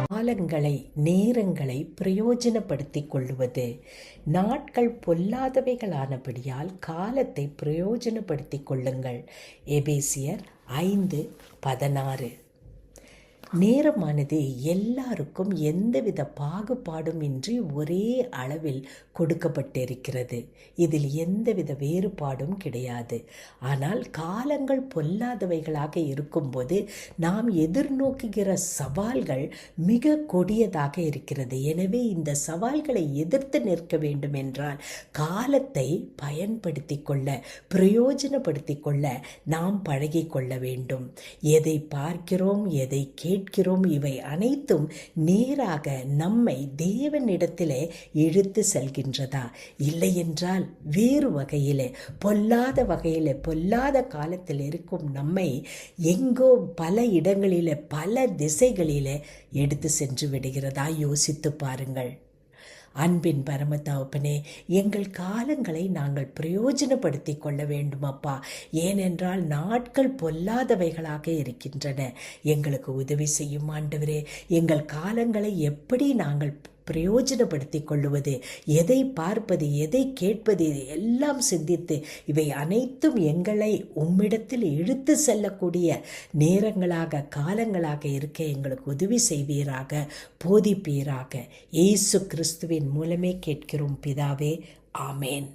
காலங்களை நேரங்களை பிரயோஜனப்படுத்திக் கொள்ளுவது. நாட்கள் பொல்லாதவைகளானபடியால் காலத்தை பிரயோஜனப்படுத்திக் கொள்ளுங்கள். எபேசியர் 5:16. நேரமானது எல்லாருக்கும் எந்தவித பாகுபாடும் இன்றி ஒரே அளவில் கொடுக்கப்பட்டிருக்கிறது. இதில் எந்தவித வேறுபாடும் கிடையாது. ஆனால் காலங்கள் பொல்லாதவைகளாக இருக்கும்போது நாம் எதிர்நோக்குகிற சவால்கள் மிக கொடியதாக இருக்கிறது. எனவே இந்த சவால்களை எதிர்த்து நிற்க வேண்டும் என்றால் காலத்தை பயன்படுத்தி கொள்ள, பிரயோஜனப்படுத்தி கொள்ள நாம் பழகி கொள்ள வேண்டும். எதை பார்க்கிறோம், எதை கேட்கிறோம், இவை அனைத்தும் நேராக நம்மை தேவனிடத்திலே இழுத்து செல்கின்றதா? இல்லை என்றால் வேறு வகையிலே, பொல்லாத வகையிலே, பொல்லாத காலத்தில் இருக்கும் நம்மை எங்கோ பல இடங்களிலே, பல திசைகளிலே எடுத்து சென்று விடுகிறதா? யோசித்து பாருங்கள். அன்பின் பரமதகப்பனே, எங்கள் காலங்களை நாங்கள் பிரயோஜனப்படுத்தி கொள்ள வேண்டுமப்பா. ஏனென்றால் நாட்கள் பொல்லாதவைகளாக இருக்கின்றன. எங்களுக்கு உதவி செய்யும் ஆண்டவரே. எங்கள் காலங்களை எப்படி நாங்கள் பிரயோஜனப்படுத்தி கொள்ளுவது, எதை பார்ப்பது, எதை கேட்பது, எல்லாம் சிந்தித்து இவை அனைத்தும் எங்களை உம்மிடத்தில் இழுத்து செல்லக்கூடிய நேரங்களாக, காலங்களாக இருக்க எங்களுக்கு உதவி செய்வீராக, போதிப்பீராக. இயேசு கிறிஸ்துவின் மூலமே கேட்கிறோம் பிதாவே. ஆமேன்.